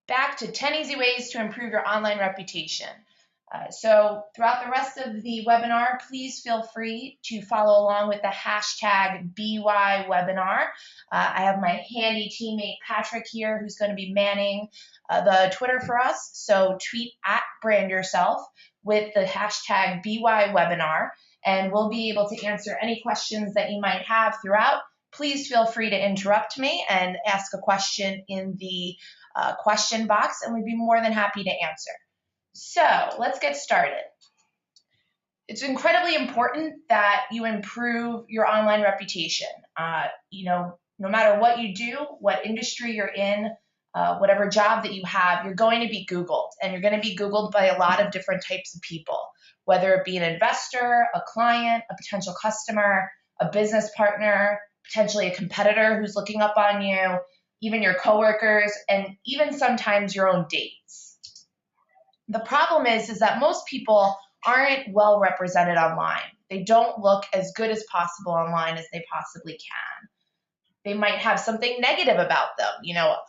back to 10 easy ways to improve your online reputation. So throughout the rest of the webinar, please feel free to follow along with the hashtag BYWebinar. I have my handy teammate Patrick here who's going to be manning the Twitter for us. So tweet at BrandYourself with the hashtag BYWebinar, and we'll be able to answer any questions that you might have throughout. Please feel free to interrupt me and ask a question in the question box, and we'd be more than happy to answer. So let's get started. It's incredibly important that you improve your online reputation. No matter what you do, what industry you're in, whatever job that you have, you're going to be Googled, and you're going to be Googled by a lot of different types of people, whether it be an investor, a client, a potential customer, a business partner, potentially a competitor who's looking up on you, even your coworkers, and even sometimes your own dates. The problem is that most people aren't well represented online. They don't look as good as possible online as they possibly can. They might have something negative about them,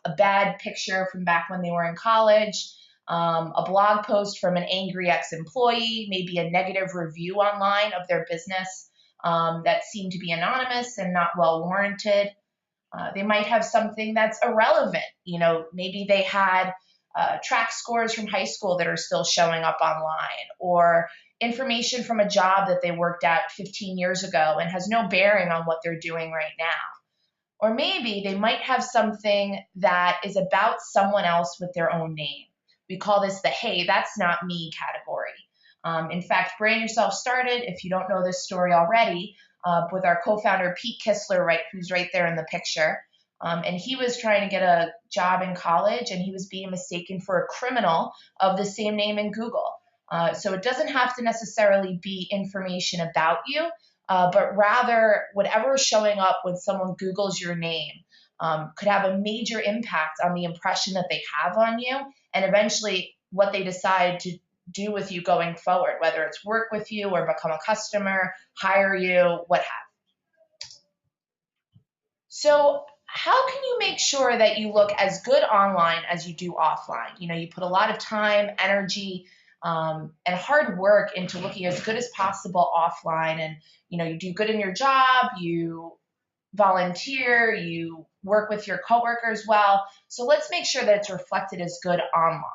a bad picture from back when they were in college, a blog post from an angry ex-employee, maybe a negative review online of their business that seemed to be anonymous and not well warranted. They might have something that's irrelevant. Maybe they had track scores from high school that are still showing up online, or information from a job that they worked at 15 years ago and has no bearing on what they're doing right now. Or maybe they might have something that is about someone else with their own name. We call this the "hey, that's not me" category. In fact, Brand Yourself started, if you don't know this story already, with our co-founder Pete Kistler, who's right there in the picture. And he was trying to get a job in college, and he was being mistaken for a criminal of the same name in Google. So it doesn't have to necessarily be information about you, but rather whatever is showing up when someone Googles your name could have a major impact on the impression that they have on you, and eventually what they decide to do with you going forward, whether it's work with you or become a customer, hire you, what have you. So how can you make sure that you look as good online as you do offline? You put a lot of time, energy, and hard work into looking as good as possible offline, and you do good in your job, you volunteer, you work with your coworkers well. So let's make sure that it's reflected as good online.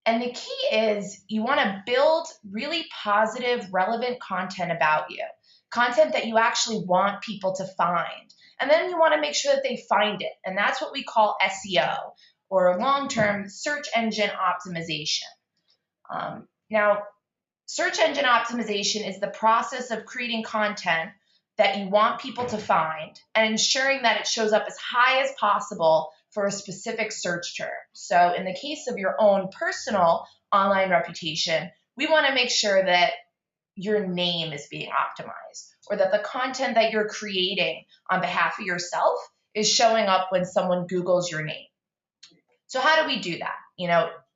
And the key is you want to build really positive, relevant content about you, content that you actually want people to find. And then you want to make sure that they find it. And that's what we call SEO, or long-term search engine optimization. Now, search engine optimization is the process of creating content that you want people to find and ensuring that it shows up as high as possible for a specific search term. So in the case of your own personal online reputation, we want to make sure that your name is being optimized, or that the content that you're creating on behalf of yourself is showing up when someone Googles your name. So how do we do that?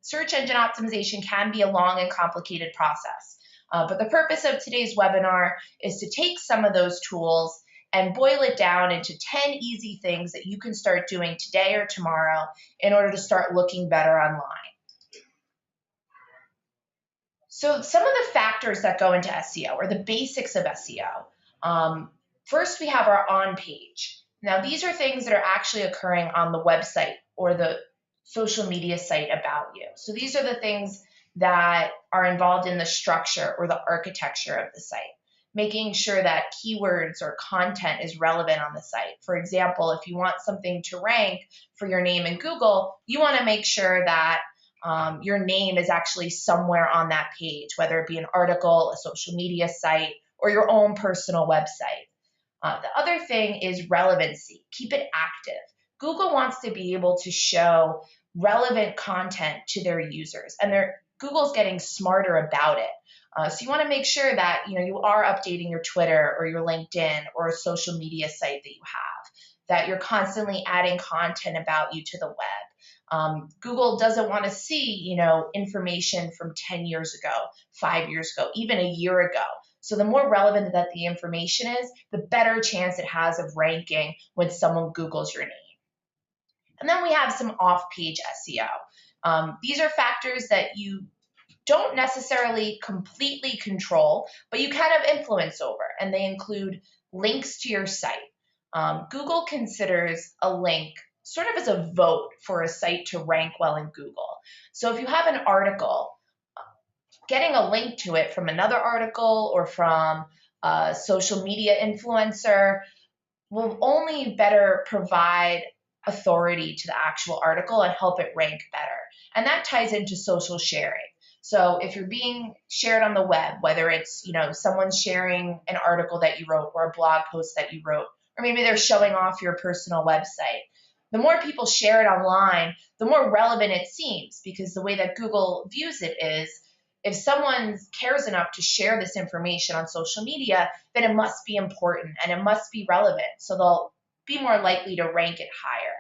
Search engine optimization can be a long and complicated process, but the purpose of today's webinar is to take some of those tools and boil it down into 10 easy things that you can start doing today or tomorrow in order to start looking better online. So some of the factors that go into SEO, or the basics of SEO. First, we have our on page. Now, these are things that are actually occurring on the website or the social media site about you. So these are the things that are involved in the structure or the architecture of the site, making sure that keywords or content is relevant on the site. For example, if you want something to rank for your name in Google, you want to make sure that your name is actually somewhere on that page, whether it be an article, a social media site, or your own personal website. The other thing is relevancy. Keep it active. Google wants to be able to show relevant content to their users, and Google's getting smarter about it. So you want to make sure that you are updating your Twitter or your LinkedIn or a social media site that you have, that you're constantly adding content about you to the web. Google doesn't want to see, information from 10 years ago, 5 years ago, even a year ago. So the more relevant that the information is, the better chance it has of ranking when someone Googles your name. And then we have some off-page SEO. These are factors that you don't necessarily completely control, but you kind of influence over, and they include links to your site. Google considers a link sort of as a vote for a site to rank well in Google. So if you have an article, getting a link to it from another article or from a social media influencer will only better provide authority to the actual article and help it rank better. And that ties into social sharing. So if you're being shared on the web, whether it's, someone sharing an article that you wrote or a blog post that you wrote, or maybe they're showing off your personal website, the more people share it online, the more relevant it seems, because the way that Google views it is, if someone cares enough to share this information on social media, then it must be important and it must be relevant. So they'll be more likely to rank it higher.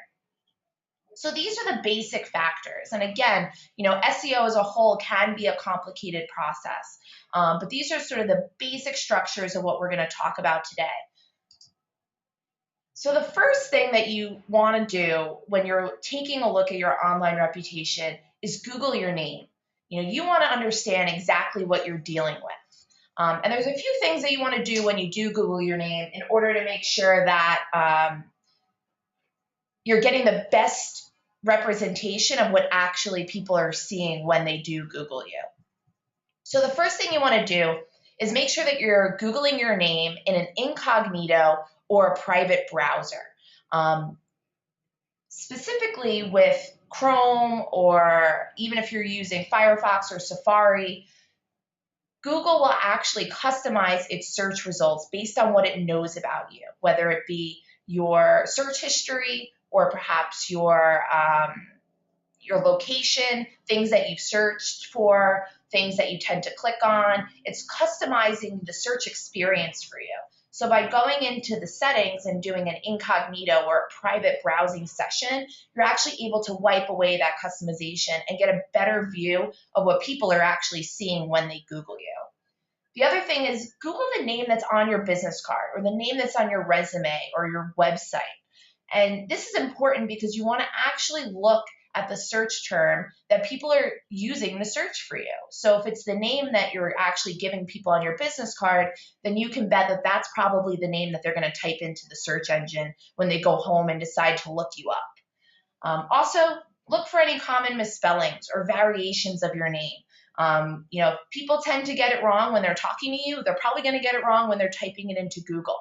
So these are the basic factors. And again, SEO as a whole can be a complicated process. But these are sort of the basic structures of what we're going to talk about today. So the first thing that you want to do when you're taking a look at your online reputation is Google your name. You want to understand exactly what you're dealing with. And there's a few things that you want to do when you do Google your name in order to make sure that you're getting the best representation of what actually people are seeing when they do Google you. So the first thing you want to do is make sure that you're Googling your name in an incognito or a private browser. Specifically with Chrome, or even if you're using Firefox or Safari, Google will actually customize its search results based on what it knows about you, whether it be your search history or perhaps your location, things that you've searched for, things that you tend to click on. It's customizing the search experience for you. So by going into the settings and doing an incognito or a private browsing session, you're actually able to wipe away that customization and get a better view of what people are actually seeing when they Google you. The other thing is Google the name that's on your business card or the name that's on your resume or your website. And this is important because you want to actually look at the search term that people are using to search for you. So if it's the name that you're actually giving people on your business card, then you can bet that that's probably the name that they're going to type into the search engine when they go home and decide to look you up. Also, look for any common misspellings or variations of your name. People tend to get it wrong when they're talking to you. They're probably going to get it wrong when they're typing it into Google.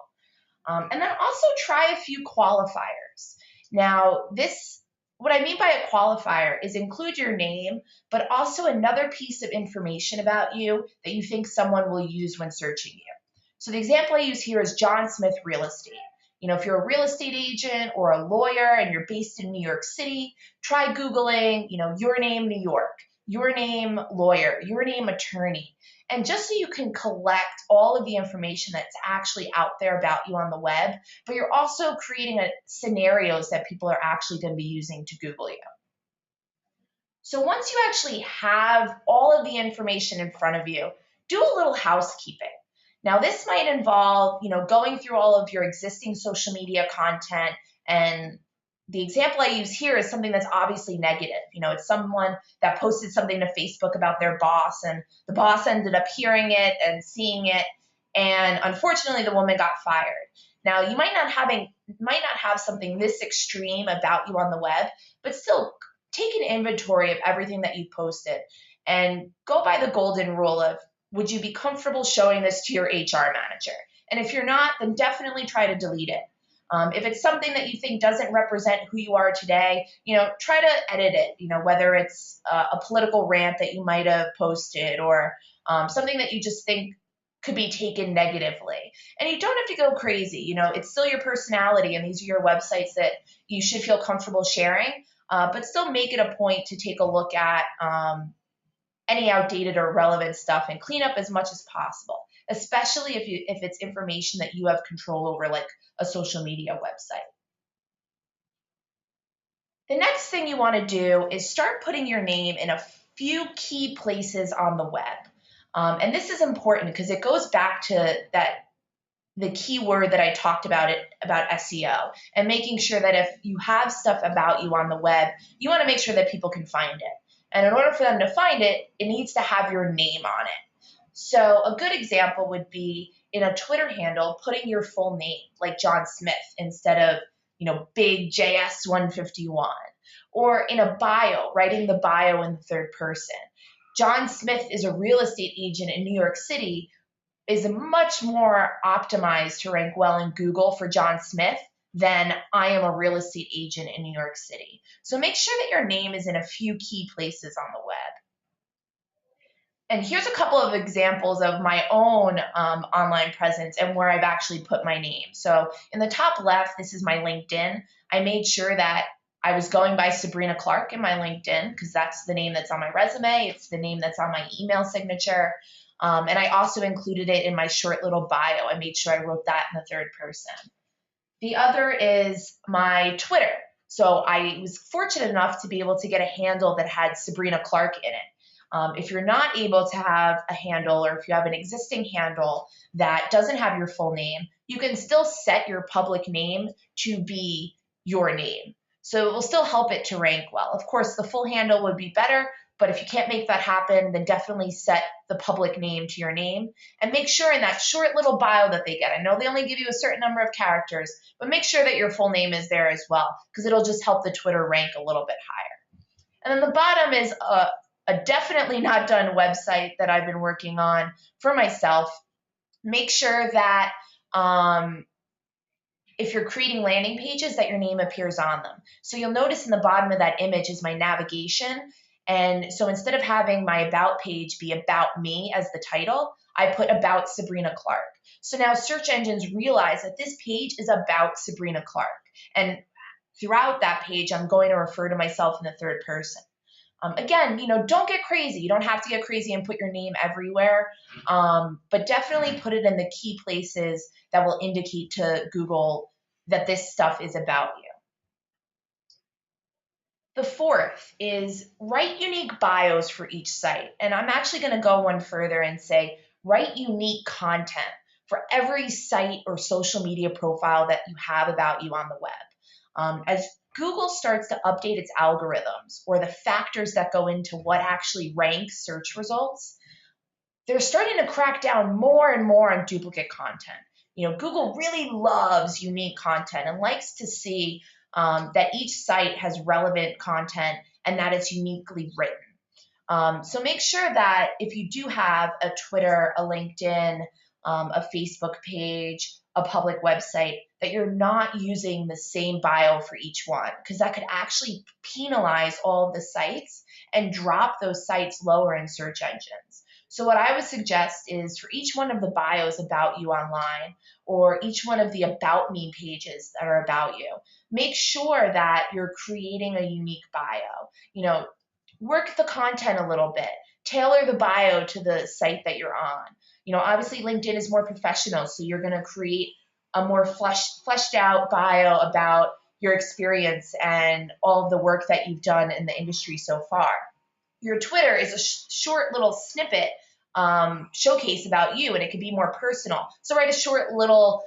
And then also try a few qualifiers. Now, what I mean by a qualifier is include your name, but also another piece of information about you that you think someone will use when searching you. So the example I use here is John Smith Real Estate. If you're a real estate agent or a lawyer and you're based in New York City, try Googling, your name New York, your name lawyer, your name attorney. And just so you can collect all of the information that's actually out there about you on the web, but you're also creating scenarios that people are actually going to be using to Google you. So once you actually have all of the information in front of you, do a little housekeeping. Now this might involve, going through all of your existing social media content, and the example I use here is something that's obviously negative. It's someone that posted something to Facebook about their boss, and the boss ended up hearing it and seeing it, and unfortunately the woman got fired. Now you might not have something this extreme about you on the web, but still take an inventory of everything that you posted and go by the golden rule of, would you be comfortable showing this to your HR manager? And if you're not, then definitely try to delete it. If it's something that you think doesn't represent who you are today, try to edit it, whether it's a political rant that you might have posted or something that you just think could be taken negatively. And you don't have to go crazy. It's still your personality, and these are your websites that you should feel comfortable sharing, but still make it a point to take a look at any outdated or relevant stuff and clean up as much as possible, especially if it's information that you have control over, like a social media website. The next thing you want to do is start putting your name in a few key places on the web. And this is important because it goes back to the key word that I talked about about SEO and making sure that if you have stuff about you on the web, you want to make sure that people can find it. And in order for them to find it, it needs to have your name on it. So a good example would be in a Twitter handle, putting your full name, like John Smith, instead of, Big JS151. Or in a bio, writing the bio in the third person. John Smith is a real estate agent in New York City is much more optimized to rank well in Google for John Smith than I am a real estate agent in New York City. So make sure that your name is in a few key places on the web. And here's a couple of examples of my own online presence and where I've actually put my name. So in the top left, this is my LinkedIn. I made sure that I was going by Sabrina Clark in my LinkedIn because that's the name that's on my resume. It's the name that's on my email signature. And I also included it in my short little bio. I made sure I wrote that in the third person. The other is my Twitter. So I was fortunate enough to be able to get a handle that had Sabrina Clark in it. If you're not able to have a handle, or if you have an existing handle that doesn't have your full name, you can still set your public name to be your name. So it will still help it to rank well. Of course, the full handle would be better, but if you can't make that happen, then definitely set the public name to your name and make sure in that short little bio that they get. I know they only give you a certain number of characters, but make sure that your full name is there as well because it'll just help the Twitter rank a little bit higher. And then the bottom is a definitely not done website that I've been working on for myself. Make sure that if you're creating landing pages, that your name appears on them. So you'll notice in the bottom of that image is my navigation. And so instead of having my about page be about me as the title, I put about Sabrina Clark. So now search engines realize that this page is about Sabrina Clark. And throughout that page, I'm going to refer to myself in the third person. Again, don't get crazy. You don't have to get crazy and put your name everywhere, but definitely put it in the key places that will indicate to Google that this stuff is about you. The fourth is write unique bios for each site. And I'm actually going to go one further and say write unique content for every site or social media profile that you have about you on the web. As Google starts to update its algorithms or the factors that go into what actually ranks search results, they're starting to crack down more and more on duplicate content. Google really loves unique content and likes to see that each site has relevant content and that it's uniquely written. So make sure that if you do have a Twitter, a LinkedIn, a Facebook page, a public website, that you're not using the same bio for each one, because that could actually penalize all of the sites and drop those sites lower in search engines. So what I would suggest is for each one of the bios about you online, or each one of the about me pages that are about you, make sure that you're creating a unique bio. Work the content a little bit, tailor the bio to the site that you're on. Obviously LinkedIn is more professional, so you're going to create a more fleshed out bio about your experience and all of the work that you've done in the industry so far. Your Twitter is a short little snippet showcase about you, and it could be more personal. So write a short little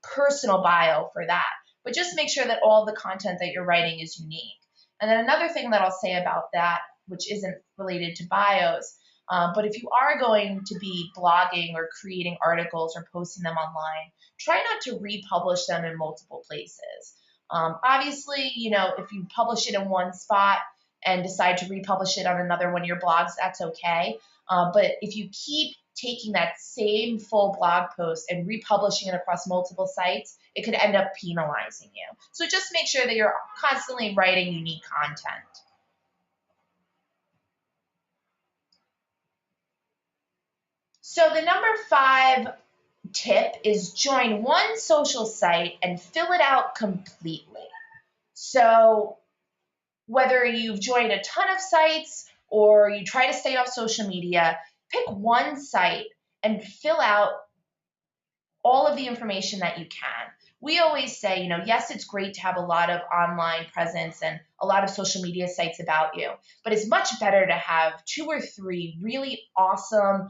personal bio for that. But just make sure that all the content that you're writing is unique. And then another thing that I'll say about that, which isn't related to bios, but if you are going to be blogging or creating articles or posting them online, try not to republish them in multiple places. Obviously, if you publish it in one spot and decide to republish it on another one of your blogs, that's okay. But if you keep taking that same full blog post and republishing it across multiple sites, it could end up penalizing you. So just make sure that you're constantly writing unique content. So the number 5 tip is join one social site and fill it out completely. So whether you've joined a ton of sites or you try to stay off social media, pick one site and fill out all of the information that you can. We always say, yes, it's great to have a lot of online presence and a lot of social media sites about you, but it's much better to have 2 or 3 really awesome,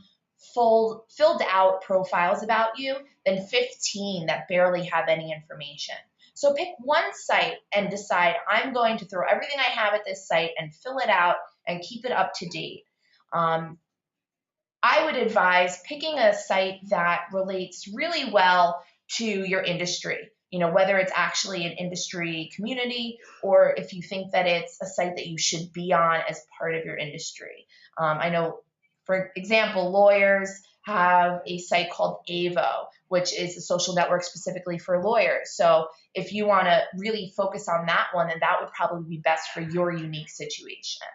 filled out profiles about you than 15 that barely have any information. So pick one site and decide, I'm going to throw everything I have at this site and fill it out and keep it up to date. I would advise picking a site that relates really well to your industry, whether it's actually an industry community or if you think that it's a site that you should be on as part of your industry. I know, for example, lawyers have a site called AVO, which is a social network specifically for lawyers. So if you want to really focus on that one, then that would probably be best for your unique situation.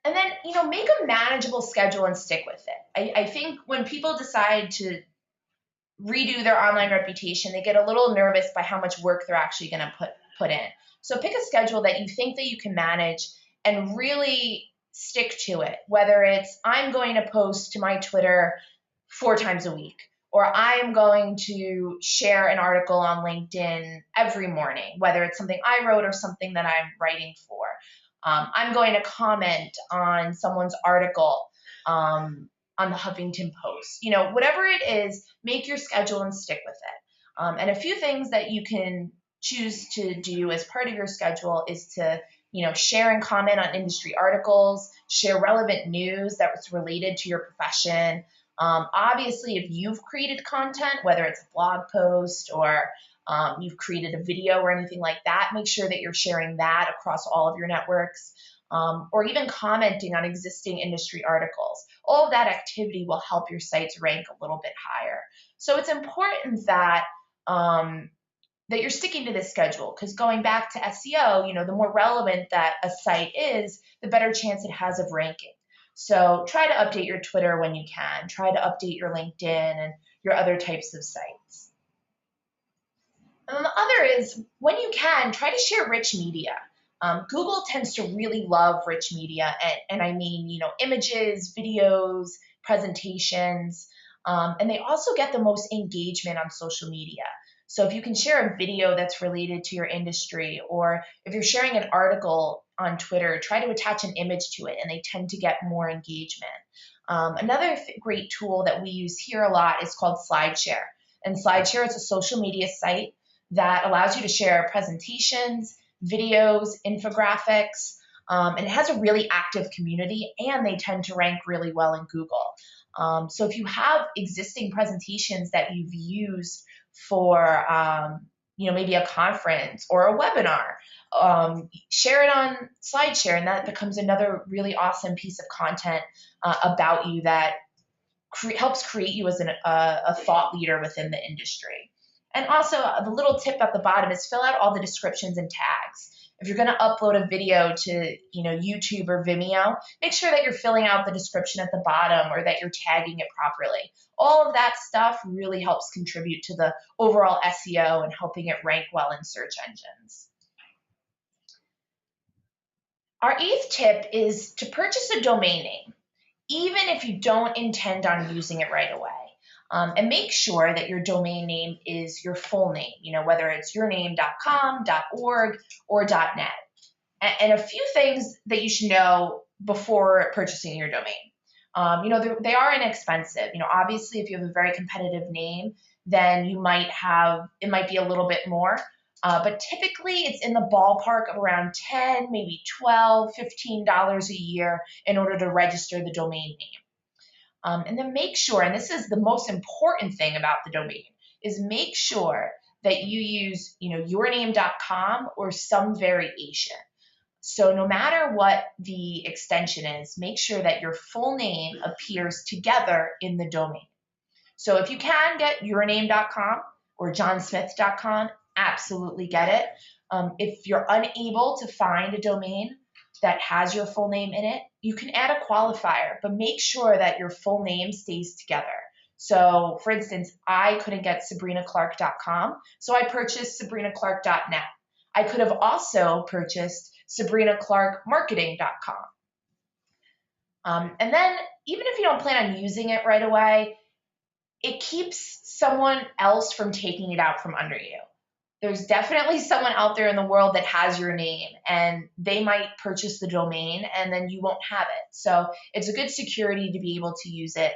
And then, make a manageable schedule and stick with it. I think when people decide to redo their online reputation, they get a little nervous by how much work they're actually going to put in. So pick a schedule that you think that you can manage and really stick to it, whether it's I'm going to post to my Twitter 4 times a week, or I'm going to share an article on LinkedIn every morning, whether it's something I wrote or something that I'm writing for. I'm going to comment on someone's article on the Huffington Post. Whatever it is, make your schedule and stick with it. And a few things that you can choose to do as part of your schedule is to share and comment on industry articles, share relevant news that's related to your profession. Obviously, if you've created content, whether it's a blog post or you've created a video or anything like that, make sure that you're sharing that across all of your networks, or even commenting on existing industry articles. All of that activity will help your sites rank a little bit higher. So it's important that that you're sticking to this schedule, because going back to SEO, the more relevant that a site is, the better chance it has of ranking. So try to update your Twitter when you can. Try to update your LinkedIn and your other types of sites. And then the other is, when you can, try to share rich media. Google tends to really love rich media, and I mean, images, videos, presentations, and they also get the most engagement on social media. So if you can share a video that's related to your industry, or if you're sharing an article on Twitter, try to attach an image to it, and they tend to get more engagement. Another great tool that we use here a lot is called SlideShare. And SlideShare is a social media site that allows you to share presentations, videos, infographics, and it has a really active community, and they tend to rank really well in Google. So if you have existing presentations that you've used for maybe a conference or a webinar, share it on SlideShare, and that becomes another really awesome piece of content about you that helps create you as a thought leader within the industry. And also, the little tip at the bottom is fill out all the descriptions and tags. If you're going to upload a video to YouTube or Vimeo, make sure that you're filling out the description at the bottom, or that you're tagging it properly. All of that stuff really helps contribute to the overall SEO and helping it rank well in search engines. Our 8th tip is to purchase a domain name, even if you don't intend on using it right away. And make sure that your domain name is your full name, whether it's yourname.com, .org, or .net. And a few things that you should know before purchasing your domain. They are inexpensive. Obviously, if you have a very competitive name, then it might be a little bit more. But typically, it's in the ballpark of around $10, maybe $12, $15 a year in order to register the domain name. And then make sure, and this is the most important thing about the domain, is make sure that you use, yourname.com or some variation. So no matter what the extension is, make sure that your full name appears together in the domain. So if you can get yourname.com or johnsmith.com, absolutely get it. If you're unable to find a domain that has your full name in it, you can add a qualifier, but make sure that your full name stays together. So for instance, I couldn't get sabrinaclark.com, so I purchased sabrinaclark.net. I could have also purchased sabrinaclarkmarketing.com. And then even if you don't plan on using it right away, it keeps someone else from taking it out from under you. there's definitely someone out there in the world that has your name, and they might purchase the domain and then you won't have it. So it's a good security to be able to use it.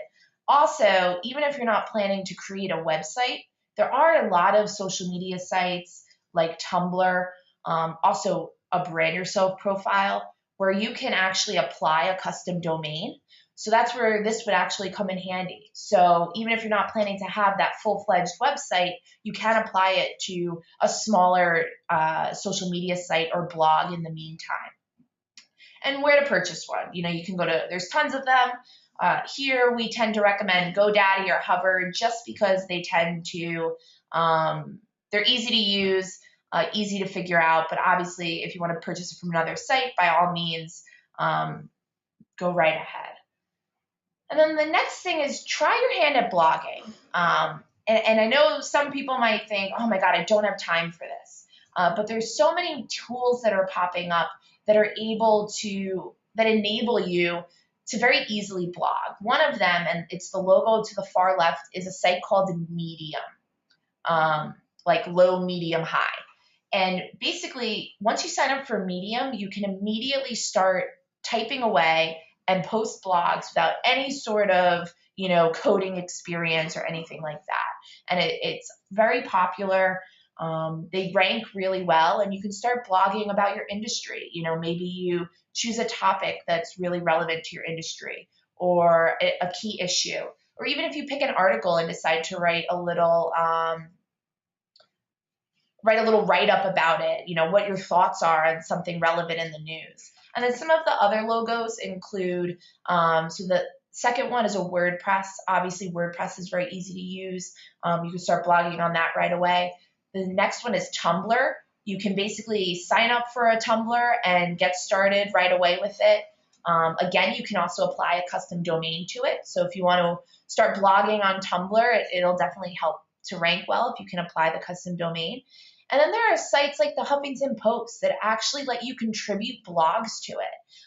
Also, even if you're not planning to create a website, there are a lot of social media sites like Tumblr, also a Brand Yourself profile, where you can actually apply a custom domain. So that's where this would actually come in handy. So even if you're not planning to have that full-fledged website, you can apply it to a smaller social media site or blog in the meantime. And where to purchase one. You can go to, there's tons of them. Here we tend to recommend GoDaddy or Hover just because they tend to, they're easy to use, easy to figure out. But obviously, if you want to purchase it from another site, by all means, go right ahead. And then the next thing is try your hand at blogging. And I know some people might think, oh my God, I don't have time for this. But there's so many tools that are popping up that are that enable you to very easily blog. One of them, and it's the logo to the far left, is a site called Medium, like low, medium, high. And basically, once you sign up for Medium, you can immediately start typing away and post blogs without any sort of, coding experience or anything like that. And it's very popular. They rank really well, and you can start blogging about your industry. Maybe you choose a topic that's really relevant to your industry or a key issue. Or even if you pick an article and decide to write a little write-up about it, what your thoughts are on something relevant in the news. And then some of the other logos include, so the second one is a WordPress. Obviously, WordPress is very easy to use. You can start blogging on that right away. The next one is Tumblr. You can basically sign up for a Tumblr and get started right away with it. Again, you can also apply a custom domain to it. So if you want to start blogging on Tumblr, it'll definitely help to rank well if you can apply the custom domain. And then there are sites like the Huffington Post that actually let you contribute blogs to it.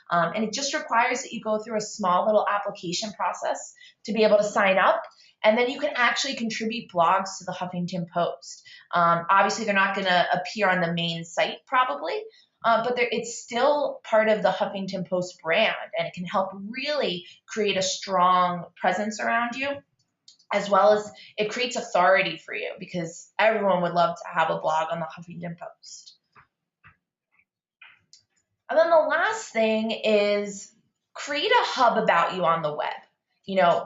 And it just requires that you go through a small little application process to be able to sign up. And then you can actually contribute blogs to the Huffington Post. Obviously, they're not going to appear on the main site probably, but it's still part of the Huffington Post brand, and it can help really create a strong presence around you, as well as it creates authority for you because everyone would love to have a blog on the Huffington Post. And then the last thing is create a hub about you on the web.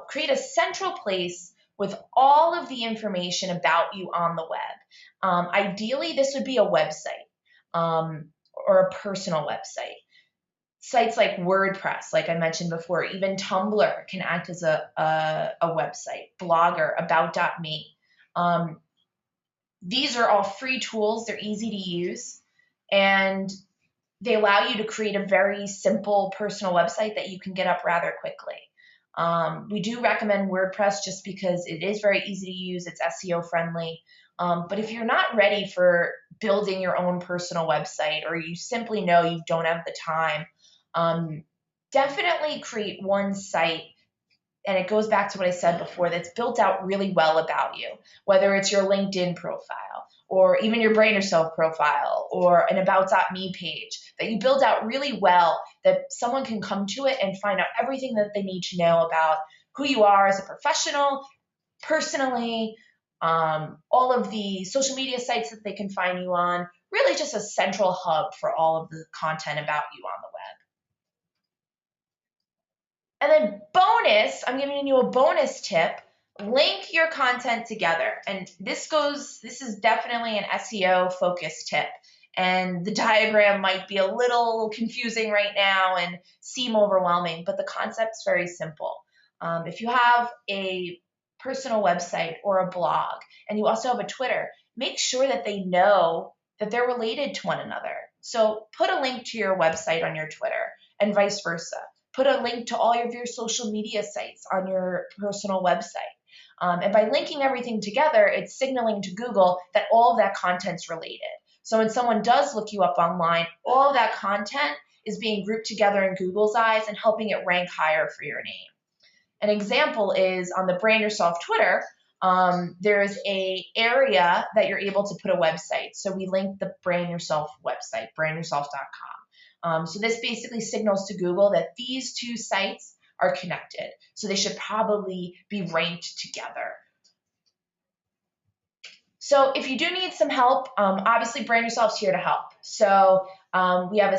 Create a central place with all of the information about you on the web. Ideally, this would be a website or a personal website. Sites like WordPress, like I mentioned before, even Tumblr can act as a website. Blogger, About.me. These are all free tools. They're easy to use, and they allow you to create a very simple personal website that you can get up rather quickly. We do recommend WordPress just because it is very easy to use. It's SEO friendly. But if you're not ready for building your own personal website, or you simply know you don't have the time, definitely create one site. And it goes back to what I said before, that's built out really well about you, whether it's your LinkedIn profile or even your Brand Yourself profile or an About.me page that you build out really well, that someone can come to it and find out everything that they need to know about who you are as a professional, personally, all of the social media sites that they can find you on, really just a central hub for all of the content about you on the web. And then bonus, I'm giving you a bonus tip, link your content together. And this is definitely an SEO focused tip. And the diagram might be a little confusing right now and seem overwhelming, but the concept's very simple. If you have a personal website or a blog, and you also have a Twitter, make sure that they know that they're related to one another. So put a link to your website on your Twitter and vice versa. Put a link to all of your social media sites on your personal website. And by linking everything together, it's signaling to Google that all of that content's related. So when someone does look you up online, all of that content is being grouped together in Google's eyes and helping it rank higher for your name. An example is on the Brand Yourself Twitter, there's a area that you're able to put a website. So we linked the Brand Yourself website, BrandYourself.com. So this basically signals to Google that these two sites are connected. So they should probably be ranked together. So if you do need some help, obviously Brand Yourself's here to help. So we have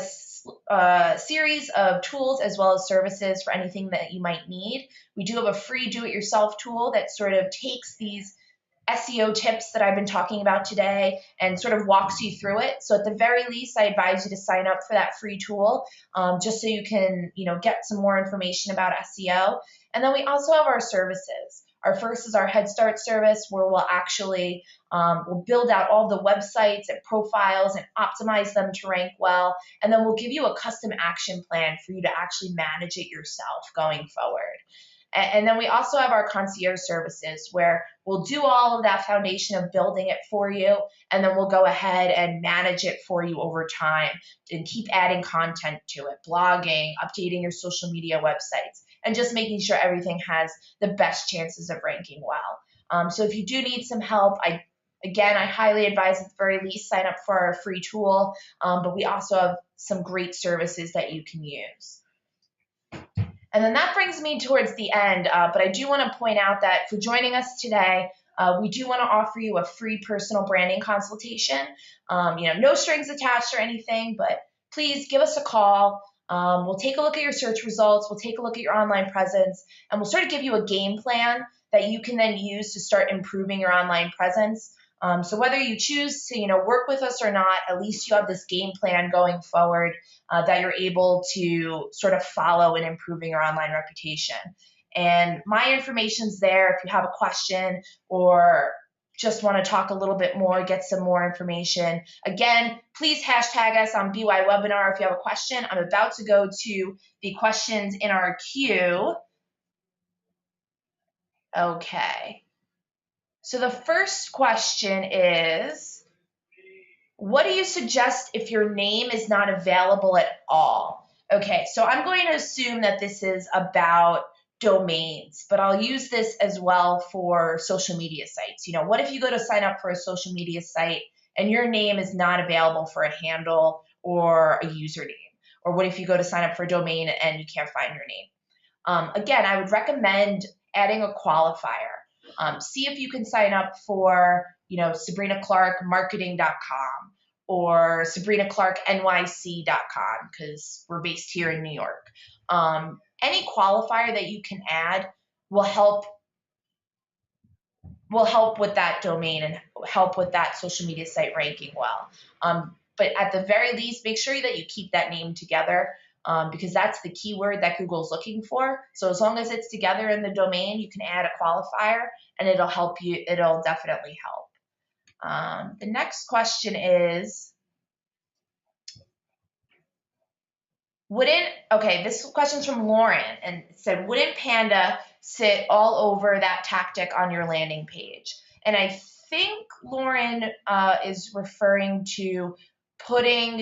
a series of tools as well as services for anything that you might need. We do have a free do-it-yourself tool that sort of takes these SEO tips that I've been talking about today and sort of walks you through it. So at the very least, I advise you to sign up for that free tool just so you can, get some more information about SEO. And then we also have our services. Our first is our Head Start service, where we'll actually we'll build out all the websites and profiles and optimize them to rank well. And then we'll give you a custom action plan for you to actually manage it yourself going forward. And then we also have our concierge services, where we'll do all of that foundation of building it for you, and then we'll go ahead and manage it for you over time and keep adding content to it, blogging, updating your social media websites, and just making sure everything has the best chances of ranking well. So if you do need some help, I highly advise at the very least sign up for our free tool, but we also have some great services that you can use. And then that brings me towards the end, but I do want to point out that for joining us today, we do want to offer you a free personal branding consultation. No strings attached or anything, but please give us a call. We'll take a look at your search results. We'll take a look at your online presence, and we'll sort of give you a game plan that you can then use to start improving your online presence. So whether you choose to, work with us or not, at least you have this game plan going forward that you're able to sort of follow in improving your online reputation. And my information's there if you have a question or just want to talk a little bit more, get some more information. Again, please hashtag us on BY Webinar if you have a question. I'm about to go to the questions in our queue. Okay. So the first question is, what do you suggest if your name is not available at all? Okay, so I'm going to assume that this is about domains, but I'll use this as well for social media sites. What if you go to sign up for a social media site and your name is not available for a handle or a username? Or what if you go to sign up for a domain and you can't find your name? Again, I would recommend adding a qualifier. See if you can sign up for, SabrinaClarkMarketing.com or SabrinaClarkNYC.com, because we're based here in New York. Any qualifier that you can add will help with that domain and help with that social media site ranking well. But at the very least, make sure that you keep that name together. Because that's the keyword that Google's looking for. So as long as it's together in the domain, you can add a qualifier and it'll help you. It'll definitely help. The next question is, this question's from Lauren, and it said, wouldn't Panda sit all over that tactic on your landing page? And I think Lauren is referring to putting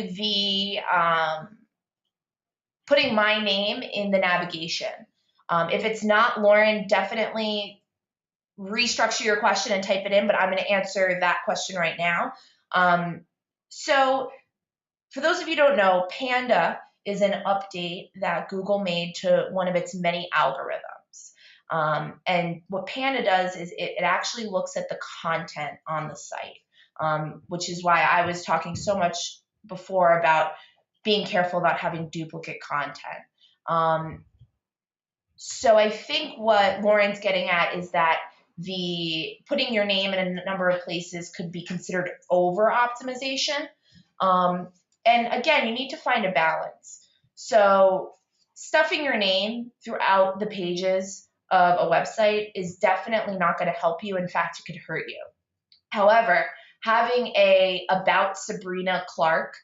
my name in the navigation. If it's not, Lauren, definitely restructure your question and type it in, but I'm going to answer that question right now. So for those of you who don't know, Panda is an update that Google made to one of its many algorithms. And what Panda does is it actually looks at the content on the site, which is why I was talking so much before about being careful about having duplicate content. So I think what Lauren's getting at is that putting your name in a number of places could be considered over optimization. And again, you need to find a balance. So stuffing your name throughout the pages of a website is definitely not going to help you. In fact, it could hurt you. However, having a About Sabrina Clark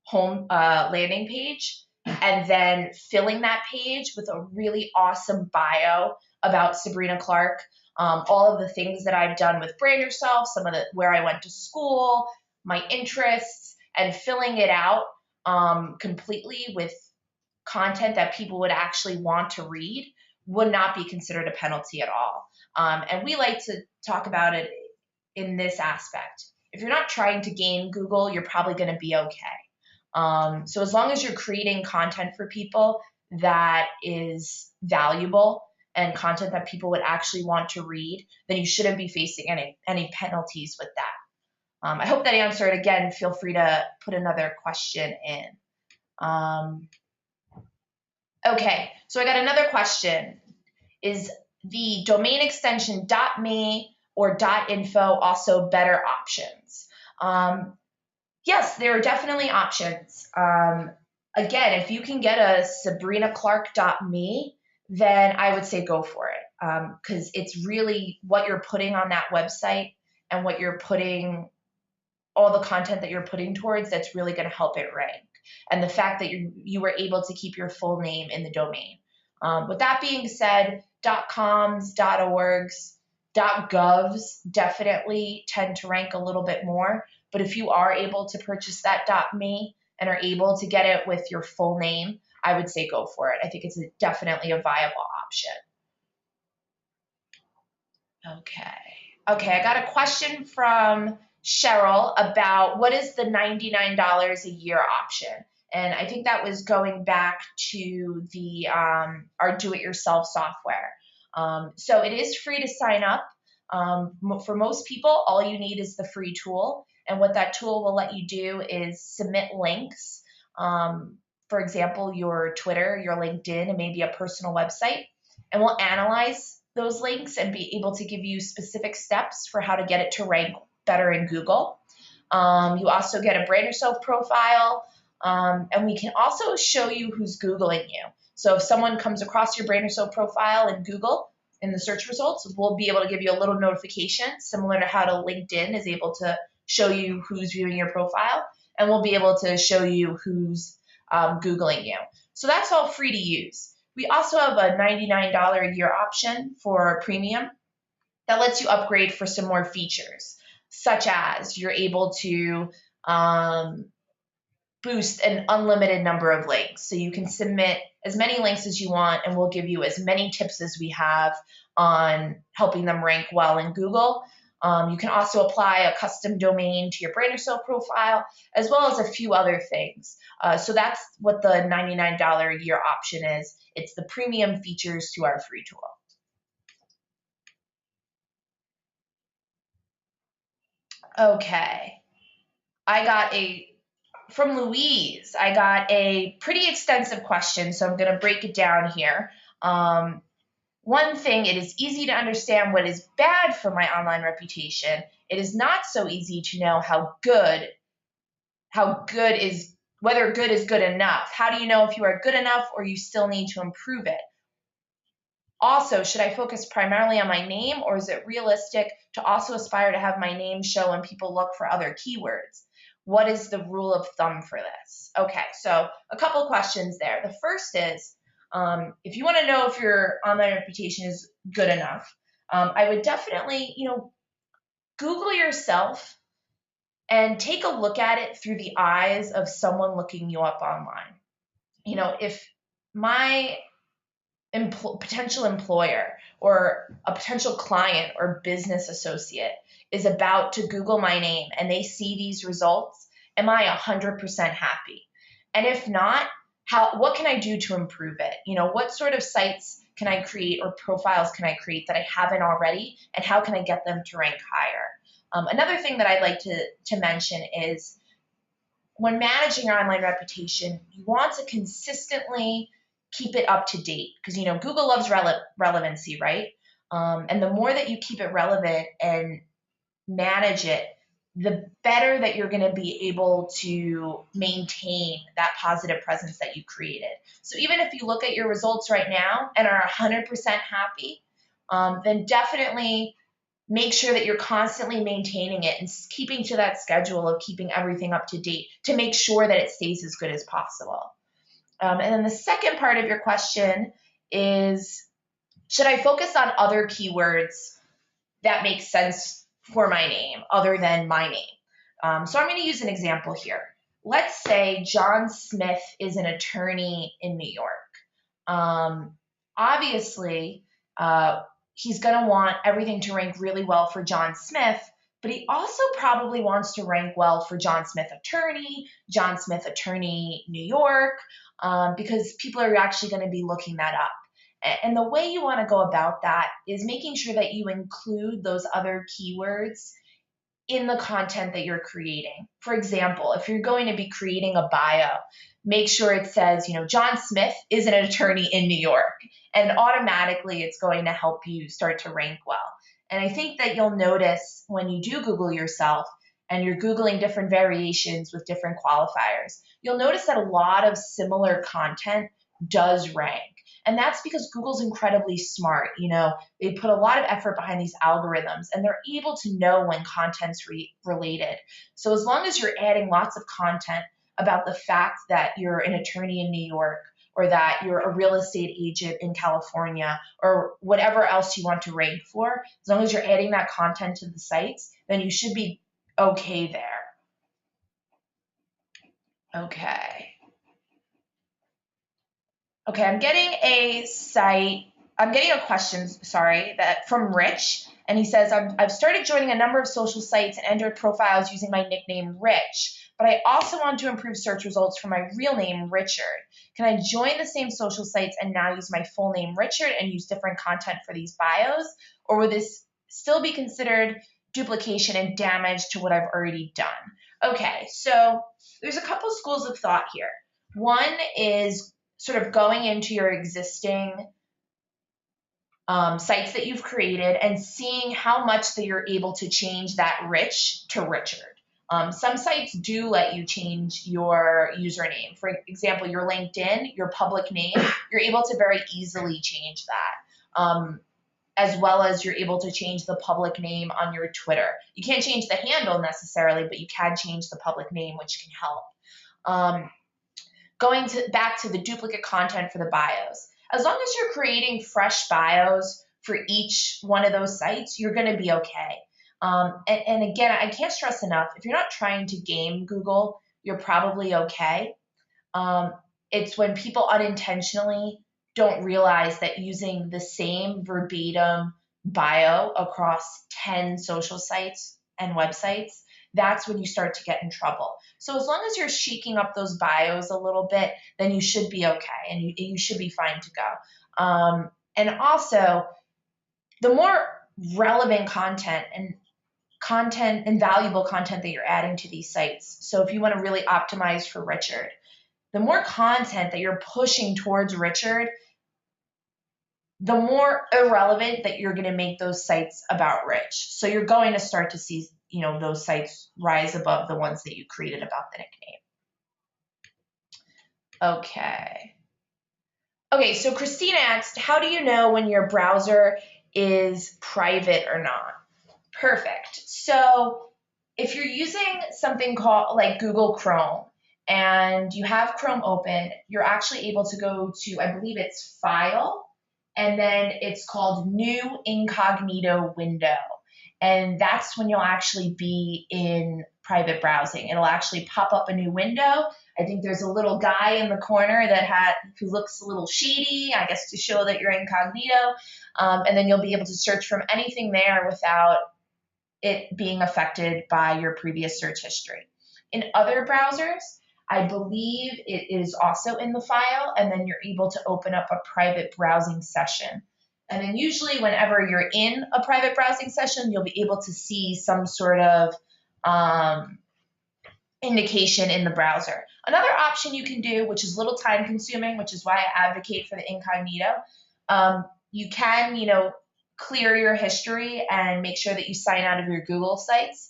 home landing page and then filling that page with a really awesome bio about Sabrina Clark, all of the things that I've done with Brand Yourself, where I went to school, my interests, and filling it out completely with content that people would actually want to read would not be considered a penalty at all. And we like to talk about it in this aspect. If you're not trying to gain Google, you're probably going to be okay. So as long as you're creating content for people that is valuable and content that people would actually want to read, then you shouldn't be facing any penalties with that. I hope that answered. Again, feel free to put another question in. Okay, so I got another question. Is the domain extension .me or .info also better options? Yes, there are definitely options. Again, if you can get a sabrinaclark.me, then I would say go for it, because it's really what you're putting on that website and what you're putting, all the content that you're putting towards, that's really going to help it rank. And the fact that you were able to keep your full name in the domain. With that being said, .coms, .orgs, .govs definitely tend to rank a little bit more. But if you are able to purchase that .me and are able to get it with your full name, I would say go for it. I think it's definitely a viable option. Okay, I got a question from Cheryl about what is the $99 a year option. And I think that was going back to the our do-it-yourself software. So it is free to sign up. For most people, all you need is the free tool. And what that tool will let you do is submit links. For example, your Twitter, your LinkedIn, and maybe a personal website. And we'll analyze those links and be able to give you specific steps for how to get it to rank better in Google. You also get a Brand Yourself profile, and we can also show you who's Googling you. So if someone comes across your Brand Yourself profile in Google, in the search results, we'll be able to give you a little notification, similar to how to LinkedIn is able to show you who's viewing your profile, and we'll be able to show you who's Googling you. So that's all free to use. We also have a $99 a year option for premium that lets you upgrade for some more features, such as you're able to boost an unlimited number of links. So you can submit as many links as you want, and we'll give you as many tips as we have on helping them rank well in Google. You can also apply a custom domain to your Brand Yourself profile, as well as a few other things. So that's what the $99 a year option is. It's the premium features to our free tool. Okay, from Louise, I got a pretty extensive question, so I'm going to break it down here. One thing, it is easy to understand what is bad for my online reputation. It is not so easy to know whether good is good enough. How do you know if you are good enough or you still need to improve it? Also, should I focus primarily on my name, or is it realistic to also aspire to have my name show when people look for other keywords? What is the rule of thumb for this? Okay, so a couple questions there. The first is, if you want to know if your online reputation is good enough, I would definitely, Google yourself and take a look at it through the eyes of someone looking you up online. If my potential employer or a potential client or business associate is about to Google my name and they see these results, am I 100% happy? And if not, what can I do to improve it? What sort of sites can I create or profiles can I create that I haven't already, and how can I get them to rank higher? Another thing that I'd like to mention is when managing your online reputation, you want to consistently keep it up to date, because Google loves relevancy, right? And the more that you keep it relevant and manage it, the better that you're going to be able to maintain that positive presence that you created. So even if you look at your results right now and are 100% happy, then definitely make sure that you're constantly maintaining it and keeping to that schedule of keeping everything up to date to make sure that it stays as good as possible. And then the second part of your question is, should I focus on other keywords that make sense for my name other than my name? So I'm going to use an example here. Let's say John Smith is an attorney in New York. Obviously, he's going to want everything to rank really well for John Smith, but he also probably wants to rank well for John Smith Attorney, New York, because people are actually going to be looking that up. And the way you want to go about that is making sure that you include those other keywords in the content that you're creating. For example, if you're going to be creating a bio, make sure it says, John Smith is an attorney in New York, and automatically it's going to help you start to rank well. And I think that you'll notice when you do Google yourself and you're Googling different variations with different qualifiers, you'll notice that a lot of similar content does rank. And that's because Google's incredibly smart. They put a lot of effort behind these algorithms, and they're able to know when content's related. So as long as you're adding lots of content about the fact that you're an attorney in New York, or that you're a real estate agent in California, or whatever else you want to rank for, as long as you're adding that content to the sites, then you should be okay there. Okay, I'm getting a question, that from Rich, and he says, I've started joining a number of social sites and entered profiles using my nickname Rich, but I also want to improve search results for my real name, Richard. Can I join the same social sites and now use my full name, Richard, and use different content for these bios? Or would this still be considered duplication and damage to what I've already done? Okay, so there's a couple schools of thought here. One is sort of going into your existing sites that you've created and seeing how much that you're able to change that Rich to Richard. Some sites do let you change your username. For example, your LinkedIn, your public name, you're able to very easily change that, as well as you're able to change the public name on your Twitter. You can't change the handle necessarily, but you can change the public name, which can help. Going back to the duplicate content for the bios. As long as you're creating fresh bios for each one of those sites, you're going to be okay. And again, I can't stress enough, if you're not trying to game Google, you're probably okay. It's when people unintentionally don't realize that using the same verbatim bio across 10 social sites and websites, that's when you start to get in trouble. So as long as you're shaking up those bios a little bit, then you should be okay, and you should be fine to go. And also, the more relevant content and valuable content that you're adding to these sites. So if you want to really optimize for Richard, the more content that you're pushing towards Richard, the more irrelevant that you're going to make those sites about Rich. So you're going to start to see, those sites rise above the ones that you created about the nickname. Okay, so Christina asked, how do you know when your browser is private or not? Perfect. So if you're using something called like Google Chrome and you have Chrome open, you're actually able to go to, I believe it's File, and then it's called New Incognito Window. And that's when you'll actually be in private browsing. It'll actually pop up a new window. I think there's a little guy in the corner who looks a little shady, I guess, to show that you're incognito. And then you'll be able to search from anything there without it being affected by your previous search history. In other browsers, I believe it is also in the file, and then you're able to open up a private browsing session. And then usually whenever you're in a private browsing session, you'll be able to see some sort of indication in the browser. Another option you can do, which is a little time consuming, which is why I advocate for the incognito, you can, clear your history and make sure that you sign out of your Google sites,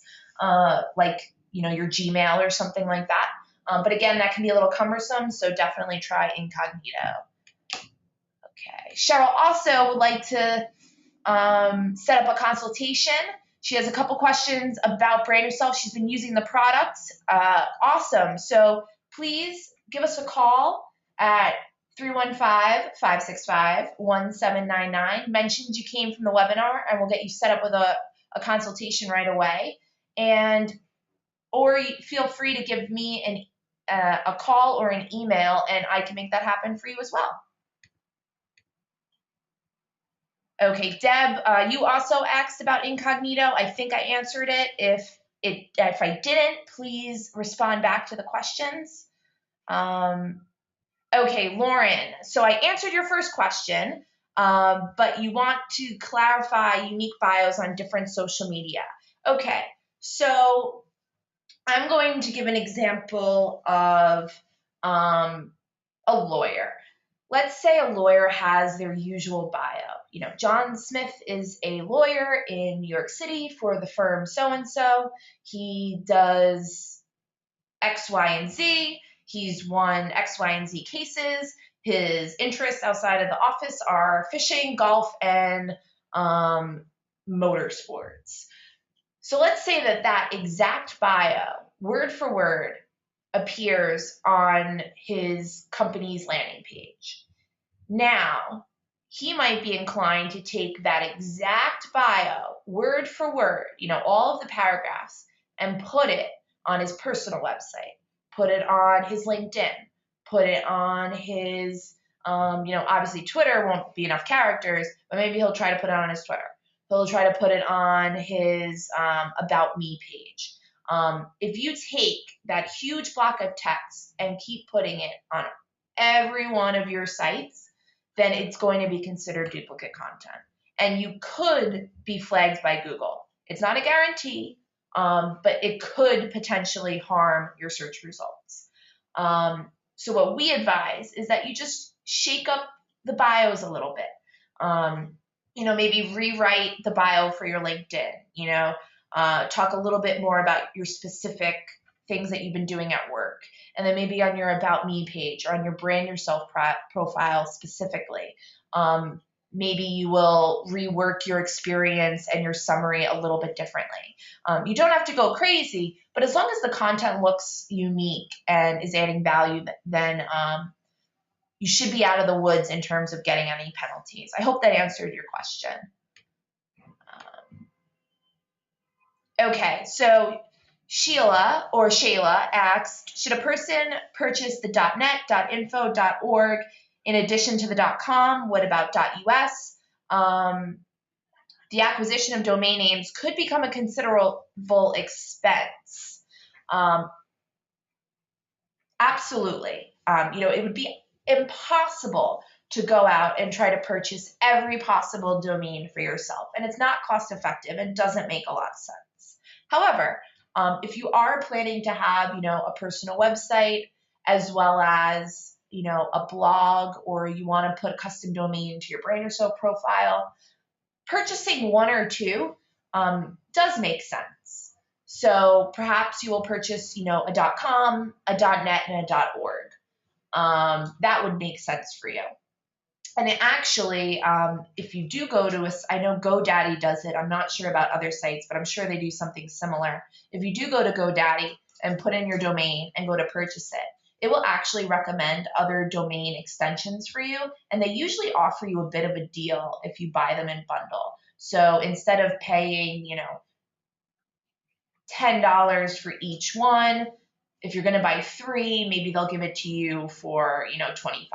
like, your Gmail or something like that. But again, that can be a little cumbersome, so definitely try incognito. Okay. Cheryl also would like to set up a consultation. She has a couple questions about Brand Yourself. She's been using the products. Awesome. So please give us a call at 315-565-1799. Mention you came from the webinar, and we'll get you set up with a consultation right away. Or feel free to give me a call or an email, and I can make that happen for you as well. Okay, Deb, you also asked about incognito. I think I answered it. If I didn't, please respond back to the questions. Okay, Lauren. So I answered your first question, but you want to clarify unique bios on different social media. Okay, so I'm going to give an example of a lawyer. Let's say a lawyer has their usual bio. John Smith is a lawyer in New York City for the firm so-and-so. He does X, Y, and Z. He's won X, Y, and Z cases. His interests outside of the office are fishing, golf, and motorsports. So let's say that exact bio, word for word, appears on his company's landing page. Now, he might be inclined to take that exact bio, word for word, all of the paragraphs, and put it on his personal website, put it on his LinkedIn, put it on his, obviously Twitter won't be enough characters, but maybe he'll try to put it on his Twitter. He'll try to put it on his About Me page. If you take that huge block of text and keep putting it on every one of your sites, then it's going to be considered duplicate content. And you could be flagged by Google. It's not a guarantee, but it could potentially harm your search results. So what we advise is that you just shake up the bios a little bit. Maybe rewrite the bio for your LinkedIn, talk a little bit more about your specific things that you've been doing at work. And then maybe on your About Me page or on your Brand Yourself profile specifically, maybe you will rework your experience and your summary a little bit differently. You don't have to go crazy, but as long as the content looks unique and is adding value, then you should be out of the woods in terms of getting any penalties. I hope that answered your question. Okay, so Sheila asked, should a person purchase the .net, .info, .org in addition to the .com? What about .us? The acquisition of domain names could become a considerable expense. Absolutely. It would be impossible to go out and try to purchase every possible domain for yourself. And it's not cost effective and doesn't make a lot of sense. However, if you are planning to have, a personal website as well as, a blog, or you want to put a custom domain into your Brand Yourself profile, purchasing one or two does make sense. So perhaps you will purchase, a .com, a .net, and a .org. That would make sense for you. And it actually, if you do go to I know GoDaddy does it. I'm not sure about other sites, but I'm sure they do something similar. If you do go to GoDaddy and put in your domain and go to purchase it, it will actually recommend other domain extensions for you. And they usually offer you a bit of a deal if you buy them in bundle. So instead of paying, $10 for each one, if you're going to buy 3, maybe they'll give it to you for, 25.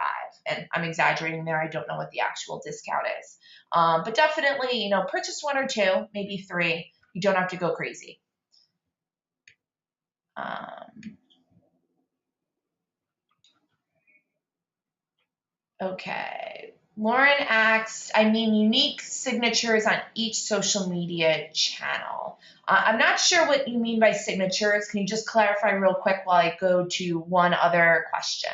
And I'm exaggerating there. I don't know what the actual discount is. But definitely, purchase 1 or 2, maybe 3. You don't have to go crazy. Okay. Lauren asked, unique signatures on each social media channel. I'm not sure what you mean by signatures. Can you just clarify real quick while I go to one other question?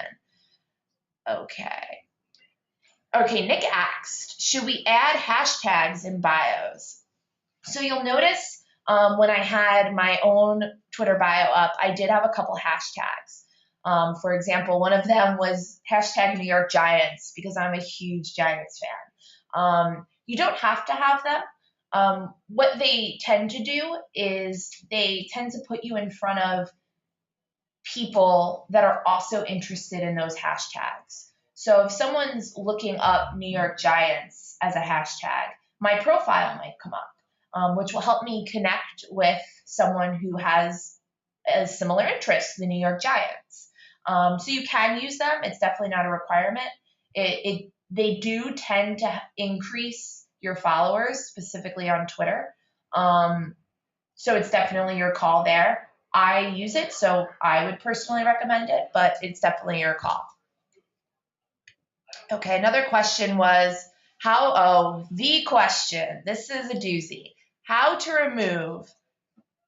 Okay, Nick asked, should we add hashtags in bios? So you'll notice when I had my own Twitter bio up, I did have a couple hashtags. For example, one of them was hashtag New York Giants because I'm a huge Giants fan. You don't have to have them. What they tend to do is they tend to put you in front of people that are also interested in those hashtags. So if someone's looking up New York Giants as a hashtag, my profile might come up, which will help me connect with someone who has a similar interest, the New York Giants. So you can use them. It's definitely not a requirement. They do tend to increase, your followers, specifically on Twitter. So it's definitely your call there. I use it, so I would personally recommend it, but it's definitely your call. Okay, another question was the question. This is a doozy. How to remove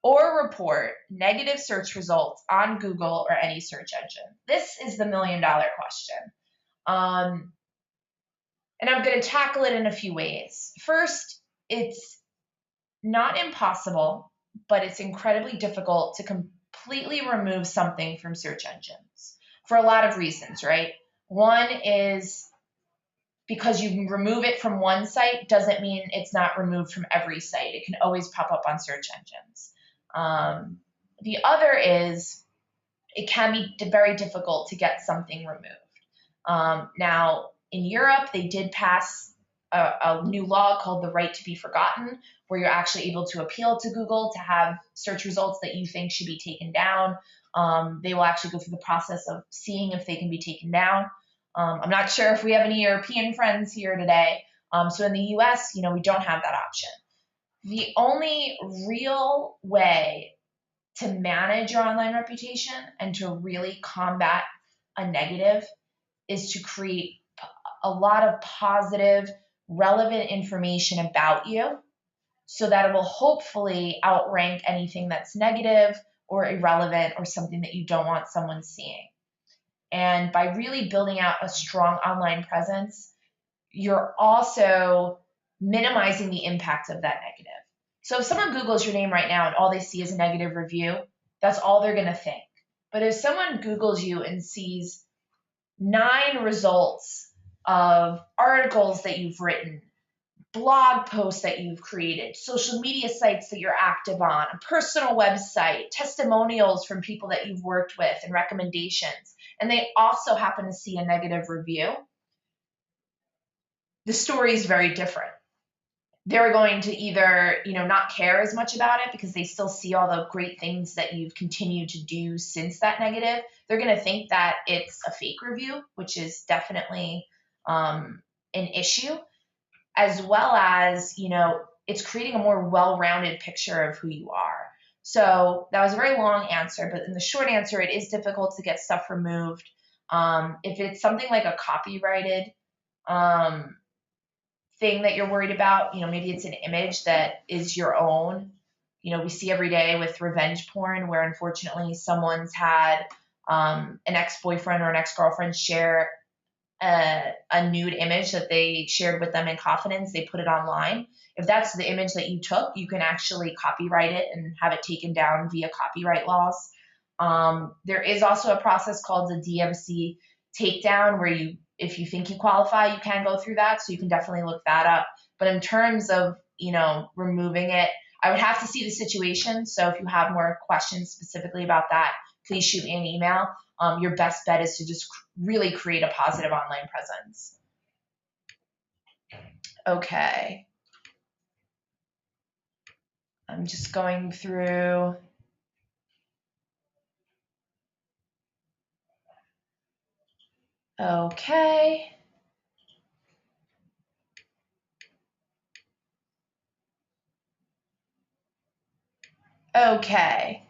or report negative search results on Google or any search engine. This is the $1 million question. And I'm going to tackle it in a few ways. First, it's not impossible, but it's incredibly difficult to completely remove something from search engines for a lot of reasons, right? One is because you remove it from one site doesn't mean it's not removed from every site. It can always pop up on search engines. The other is it can be very difficult to get something removed. Now, in Europe, they did pass a new law called the right to be forgotten, where you're actually able to appeal to Google to have search results that you think should be taken down. They will actually go through the process of seeing if they can be taken down. I'm not sure if we have any European friends here today. So in the US, we don't have that option. The only real way to manage your online reputation and to really combat a negative is to create a lot of positive, relevant information about you so that it will hopefully outrank anything that's negative or irrelevant or something that you don't want someone seeing. And by really building out a strong online presence, you're also minimizing the impact of that negative. So if someone Googles your name right now and all they see is a negative review, that's all they're going to think. But if someone Googles you and sees 9 results of articles that you've written, blog posts that you've created, social media sites that you're active on, a personal website, testimonials from people that you've worked with, and recommendations, and they also happen to see a negative review, the story is very different. They're going to either, not care as much about it because they still see all the great things that you've continued to do since that negative. They're going to think that it's a fake review, which is definitely an issue, as well as, it's creating a more well-rounded picture of who you are. So that was a very long answer, but in the short answer, it is difficult to get stuff removed. If it's something like a copyrighted thing that you're worried about, maybe it's an image that is your own. We see every day with revenge porn where unfortunately someone's had an ex-boyfriend or an ex-girlfriend share a nude image that they shared with them in confidence. They put it online. If that's the image that you took, you can actually copyright it and have it taken down via copyright laws. There is also a process called the DMC takedown where if you think you qualify, you can go through that. So you can definitely look that up. But in terms of, removing it, I would have to see the situation. So if you have more questions specifically about that, please shoot me an email. Your best bet is to just really create a positive online presence. Okay. I'm just going through. Okay. Okay.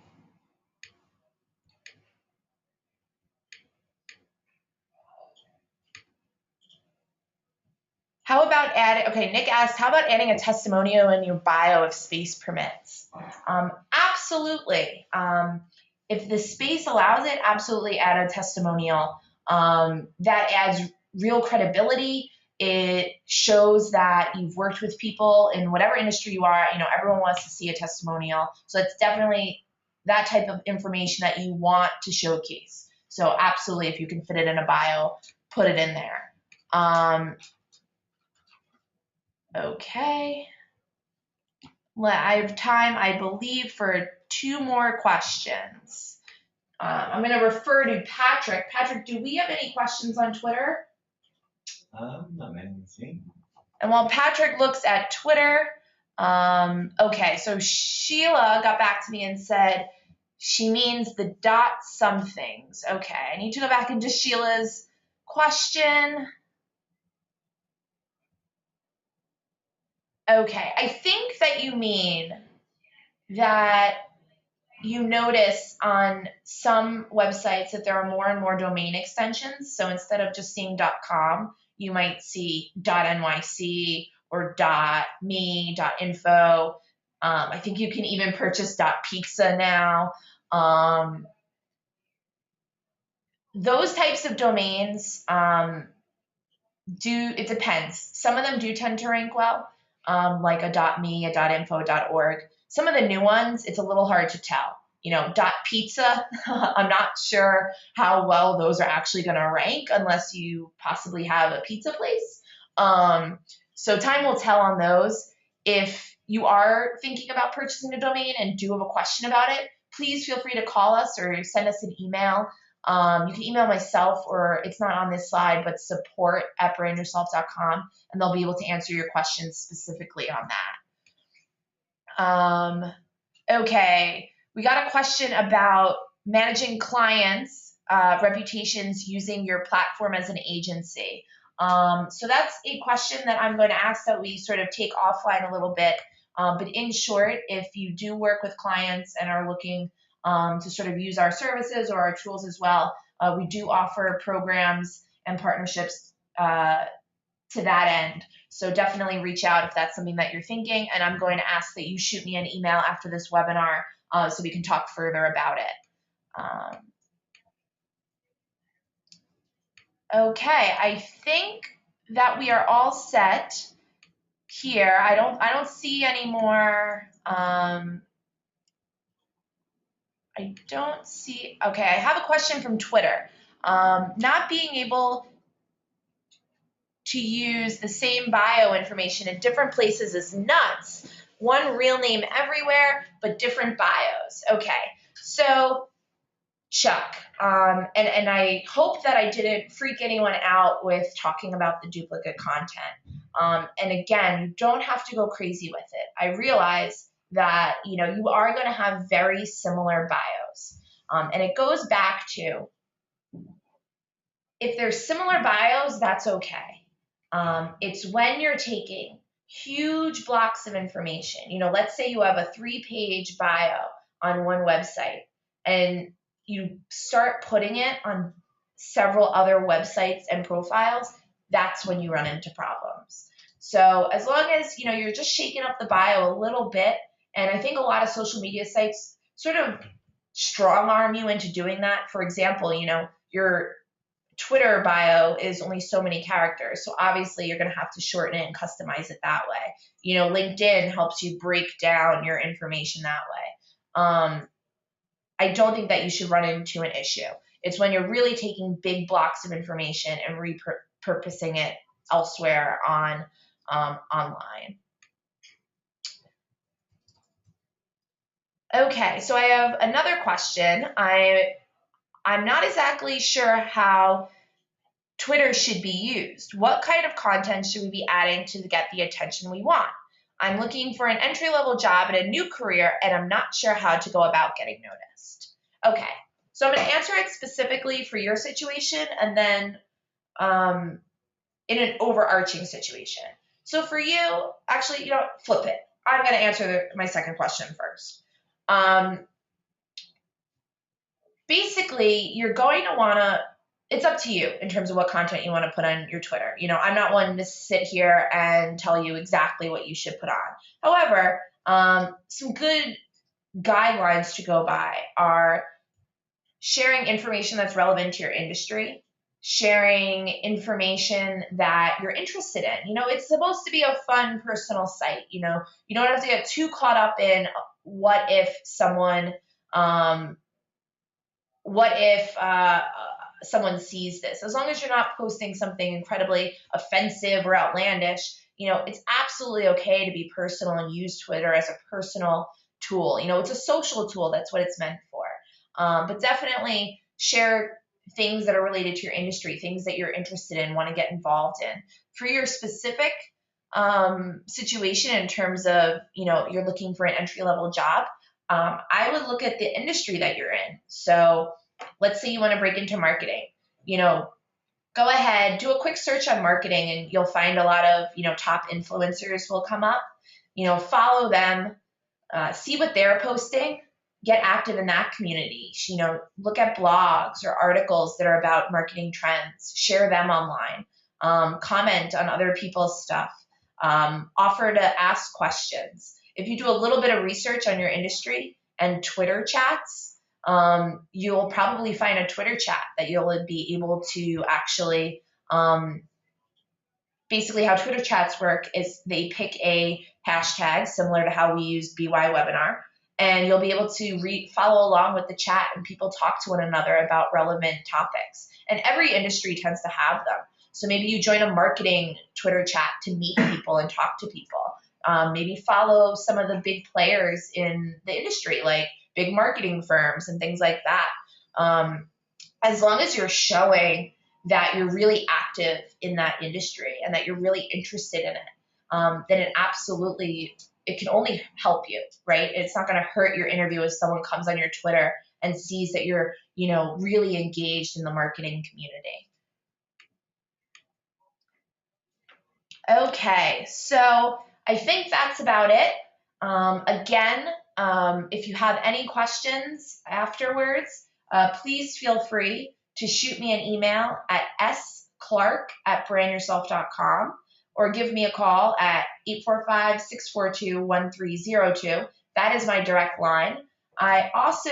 How about Nick asked, how about adding a testimonial in your bio if space permits? Absolutely. If the space allows it, absolutely add a testimonial. That adds real credibility. It shows that you've worked with people in whatever industry you are. Everyone wants to see a testimonial. So it's definitely that type of information that you want to showcase. So absolutely, if you can fit it in a bio, put it in there. Okay. I have time, I believe, for 2 more questions. I'm going to refer to Patrick. Patrick, do we have any questions on Twitter? Not many. And while Patrick looks at Twitter, okay, so Sheila got back to me and said she means the dot somethings. Okay, I need to go back into Sheila's question. Okay, I think that you mean that you notice on some websites that there are more and more domain extensions. So instead of just seeing .com, you might see .nyc or .me, .info. I think you can even purchase .pizza now. Those types of domains, it depends. Some of them do tend to rank well, like a .me, a .info, .org. Some of the new ones, it's a little hard to tell. .pizza, I'm not sure how well those are actually going to rank unless you possibly have a pizza place. So time will tell on those. If you are thinking about purchasing a domain and do have a question about it, please feel free to call us or send us an email. You can email myself, or it's not on this slide, but support@BrandYourself.com, and they'll be able to answer your questions specifically on that. Okay, we got a question about managing clients' reputations using your platform as an agency. So that's a question that I'm going to ask that we sort of take offline a little bit. But in short, if you do work with clients and are looking to sort of use our services or our tools as well, we do offer programs and partnerships to that end. So definitely reach out if that's something that you're thinking. And I'm going to ask that you shoot me an email after this webinar so we can talk further about it. Okay, I think that we are all set here. I don't see any more. I don't see. Okay, I have a question from Twitter. Not being able to use the same bio information in different places is nuts. One real name everywhere, but different bios. Okay, so Chuck, and I hope that I didn't freak anyone out with talking about the duplicate content. And again, you don't have to go crazy with it. I realize that you are going to have very similar bios, and it goes back to if there's similar bios, that's okay. It's when you're taking huge blocks of information. Let's say you have a 3-page bio on one website and you start putting it on several other websites and profiles, that's when you run into problems. So as long as you're just shaking up the bio a little bit, and I think a lot of social media sites sort of strong arm you into doing that. For example, your Twitter bio is only so many characters, so obviously you're going to have to shorten it and customize it that way. LinkedIn helps you break down your information that way. I don't think that you should run into an issue. It's when you're really taking big blocks of information and repurposing it elsewhere on online. Okay, so I have another question. I'm not exactly sure how Twitter should be used. What kind of content should we be adding to get the attention we want? I'm looking for an entry-level job in a new career, and I'm not sure how to go about getting noticed. Okay, so I'm going to answer it specifically for your situation and then in an overarching situation. So for you, actually, flip it. I'm going to answer my second question first. Basically, you're going to want to, it's up to you in terms of what content you want to put on your Twitter. I'm not one to sit here and tell you exactly what you should put on. However, some good guidelines to go by are sharing information that's relevant to your industry, sharing information that you're interested in. It's supposed to be a fun, personal site. You don't have to get too caught up in what if someone sees this. As long as you're not posting something incredibly offensive or outlandish, it's absolutely okay to be personal and use Twitter as a personal tool. It's a social tool. That's what it's meant for. But definitely share things that are related to your industry, things that you're interested in, want to get involved in. For your specific situation in terms of, you're looking for an entry-level job, I would look at the industry that you're in. So let's say you want to break into marketing. go ahead, do a quick search on marketing, and you'll find a lot of, top influencers will come up. Follow them, see what they're posting, get active in that community. Look at blogs or articles that are about marketing trends, share them online, comment on other people's stuff, offer to ask questions. If you do a little bit of research on your industry and Twitter chats, you'll probably find a Twitter chat that you'll be able to actually, basically how Twitter chats work is they pick a hashtag similar to how we use BY webinar, and you'll be able to follow along with the chat, and people talk to one another about relevant topics. And every industry tends to have them. So maybe you join a marketing Twitter chat to meet people and talk to people. Maybe follow some of the big players in the industry, like big marketing firms and things like that. As long as you're showing that you're really active in that industry and that you're really interested in it, then it can only help you, right? It's not going to hurt your interview if someone comes on your Twitter and sees that you're, really engaged in the marketing community. Okay, so I think that's about it. Again, if you have any questions afterwards, please feel free to shoot me an email at sclark@BrandYourself.com or give me a call at 845-642-1302. That is my direct line. I also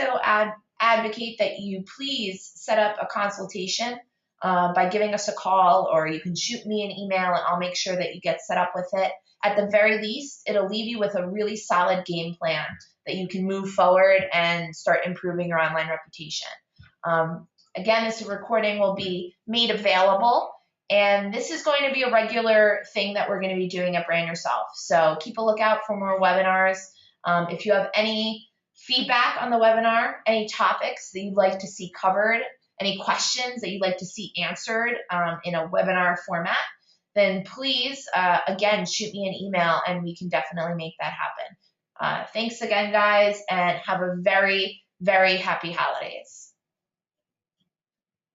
advocate that you please set up a consultation by giving us a call, or you can shoot me an email and I'll make sure that you get set up with it. At the very least, it'll leave you with a really solid game plan that you can move forward and start improving your online reputation. Again, this recording will be made available, and this is going to be a regular thing that we're going to be doing at Brand Yourself. So keep a lookout for more webinars. If you have any feedback on the webinar, any topics that you'd like to see covered, any questions that you'd like to see answered in a webinar format, then please, again, shoot me an email and we can definitely make that happen. Thanks again, guys, and have a very, very happy holidays.